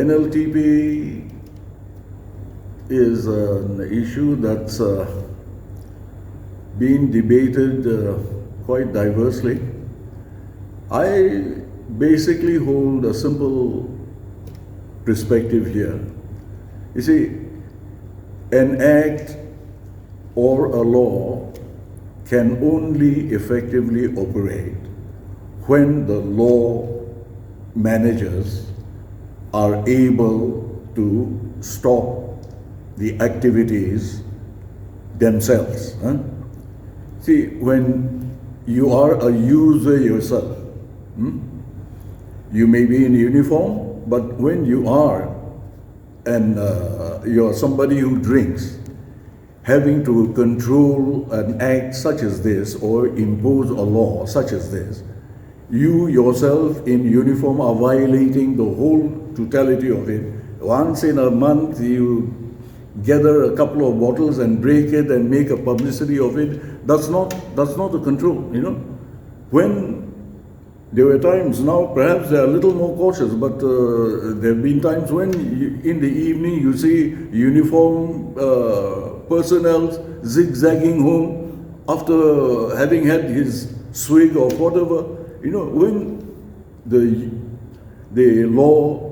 NLTP is an issue that's been debated quite diversely. I basically hold a simple perspective here. You see, an act or a law can only effectively operate when the law managers are able to stop the activities themselves. See, when you are a user yourself, you may be in uniform, but when you are and you're somebody who drinks, having to control an act such as this or impose a law such as this, you yourself in uniform are violating the whole totality of it. Once in a month you gather a couple of bottles and break it and make a publicity of it. That's not the control, you know. When there were times, now perhaps they're a little more cautious, but there have been times when in the evening you see uniform personnel zigzagging home after having had his swig or whatever. You know, when the law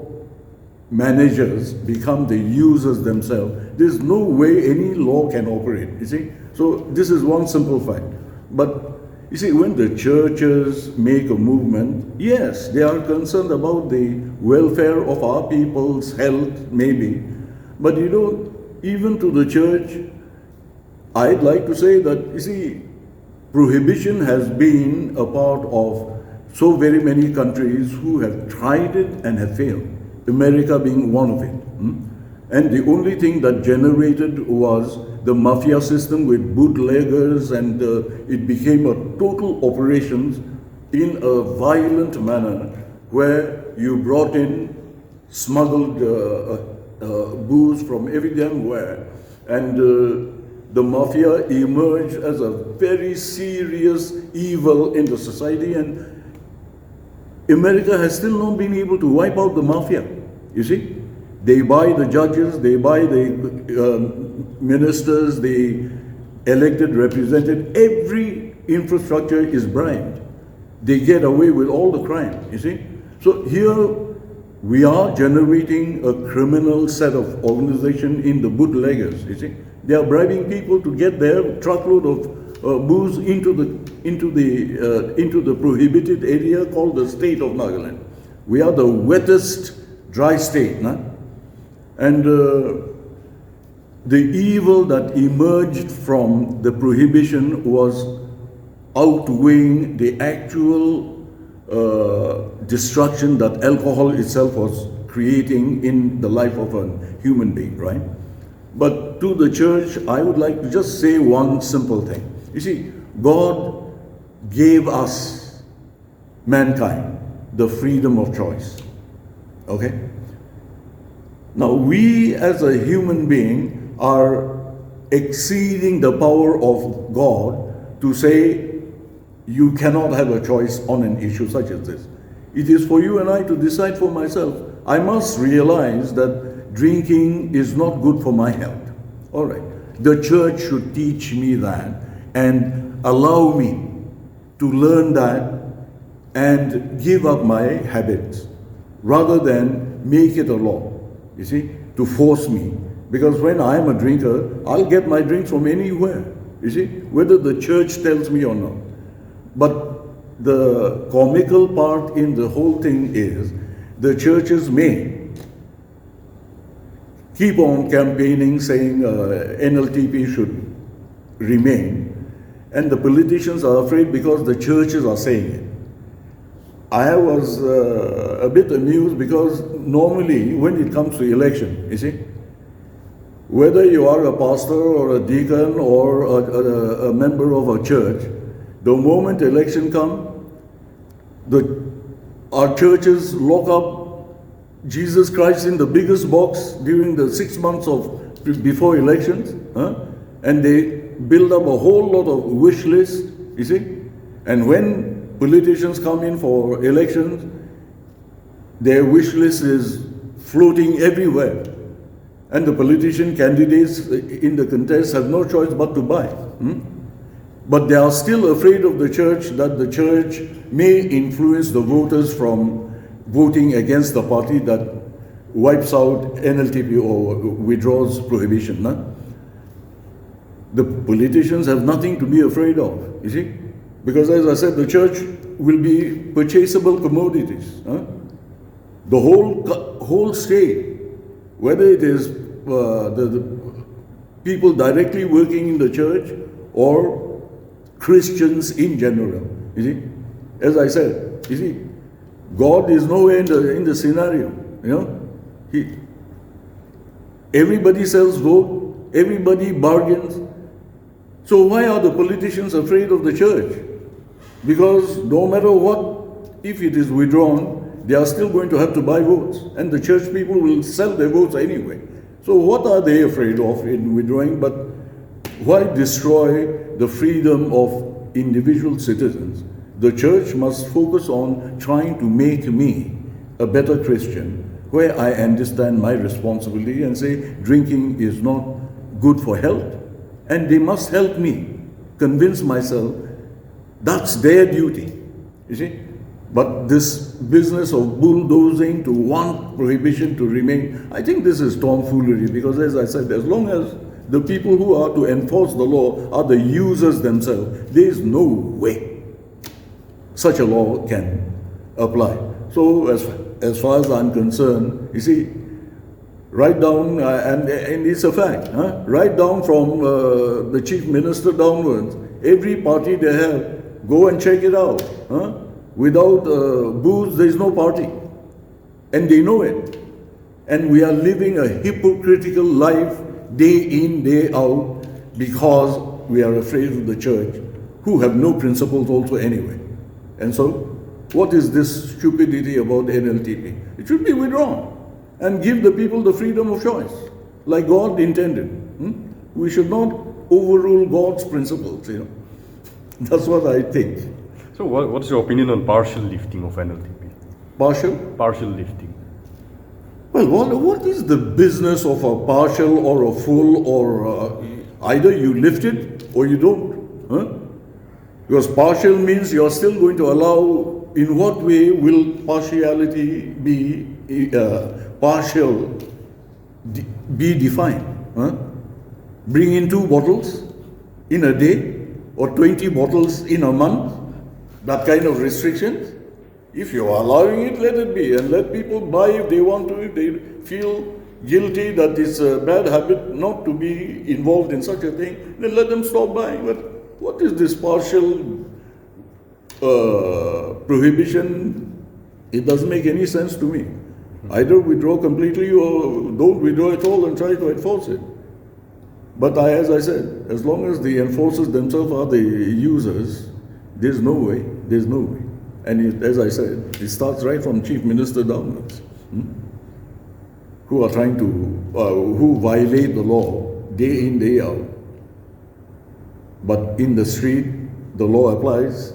managers become the users themselves, there's no way any law can operate, you see. So this is one simple fact. But you see, when the churches make a movement, yes, they are concerned about the welfare of our people's health, maybe. But you know, even to the church, I'd like to say that, you see, prohibition has been a part of so very many countries who have tried it and have failed, America being one of it. And the only thing that generated was the mafia system with bootleggers, and it became a total operations in a violent manner where you brought in smuggled booze from every damn where, and the mafia emerged as a very serious evil in the society, and America has still not been able to wipe out the mafia, you see. They buy the judges, they buy the ministers, the elected representatives. Every infrastructure is bribed. They get away with all the crime, you see. So here we are generating a criminal set of organization in the bootleggers, you see. They are bribing people to get their truckload of booze into the prohibited area called the state of Nagaland. We are the wettest dry state, and the evil that emerged from the prohibition was outweighing the actual destruction that alcohol itself was creating in the life of a human being, right? But to the church, I would like to just say one simple thing. You see, God gave us, mankind, the freedom of choice. Okay? Now, we as a human being are exceeding the power of God to say you cannot have a choice on an issue such as this. It is for you and I to decide for myself. I must realize that drinking is not good for my health. All right. The church should teach me that and allow me to learn that and give up my habits rather than make it a law, you see, to force me. Because when I'm a drinker, I'll get my drinks from anywhere, you see, whether the church tells me or not. But the comical part in the whole thing is the churches may keep on campaigning saying NLTP should remain, and the politicians are afraid because the churches are saying it. I was a bit amused because normally when it comes to election, you see, whether you are a pastor or a deacon or a member of a church, the moment election comes, our churches lock up Jesus Christ in the biggest box during the 6 months before elections, and they build up a whole lot of wish lists, you see, and when politicians come in for elections, their wish list is floating everywhere. And the politician candidates in the contest have no choice but to buy. But they are still afraid of the church, that the church may influence the voters from voting against the party that wipes out NLTP or withdraws prohibition. The politicians have nothing to be afraid of, you see. Because as I said, the church will be purchasable commodities. The whole state, whether it is the people directly working in the church or Christians in general, you see. As I said, you see, God is nowhere in the scenario, you know. Everybody sells vote, everybody bargains. So why are the politicians afraid of the church? Because no matter what, if it is withdrawn, they are still going to have to buy votes, and the church people will sell their votes anyway. So what are they afraid of in withdrawing? But why destroy the freedom of individual citizens? The church must focus on trying to make me a better Christian, where I understand my responsibility and say drinking is not good for health, and they must help me convince myself that's their duty, you see. But this business of bulldozing to want prohibition to remain, I think this is tomfoolery, because as I said, as long as the people who are to enforce the law are the users themselves, there is no way such a law can apply. So as far as I'm concerned, you see, right down, and it's a fact, right down from the chief minister downwards, every party they have, go and check it out. Without booze, there is no party. And they know it. And we are living a hypocritical life day in, day out, because we are afraid of the church, who have no principles also anyway. And so, what is this stupidity about NLTP? It should be withdrawn and give the people the freedom of choice, like God intended. We should not overrule God's principles, you know. That's what I think. So what's your opinion on partial lifting of NLTP? Partial? Partial lifting. Well, what is the business of a partial or a full, or either you lift it or you don't? Because partial means you're still going to allow, in what way will partiality be be defined? Bring in 2 bottles in a day or 20 bottles in a month, that kind of restrictions. If you're allowing it, let it be, and let people buy if they want to, if they feel guilty that it's a bad habit not to be involved in such a thing, then let them stop buying. But what is this partial prohibition? It doesn't make any sense to me. Either withdraw completely or don't withdraw at all and try to enforce it. But as I said, as long as the enforcers themselves are the users, there's no way. And as I said, it starts right from Chief Minister downwards, who are trying to, who violate the law day in, day out. But in the street, the law applies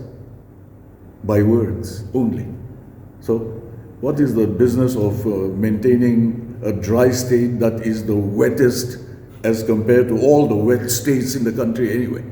by words only. So what is the business of maintaining a dry state that is the wettest as compared to all the wet states in the country anyway?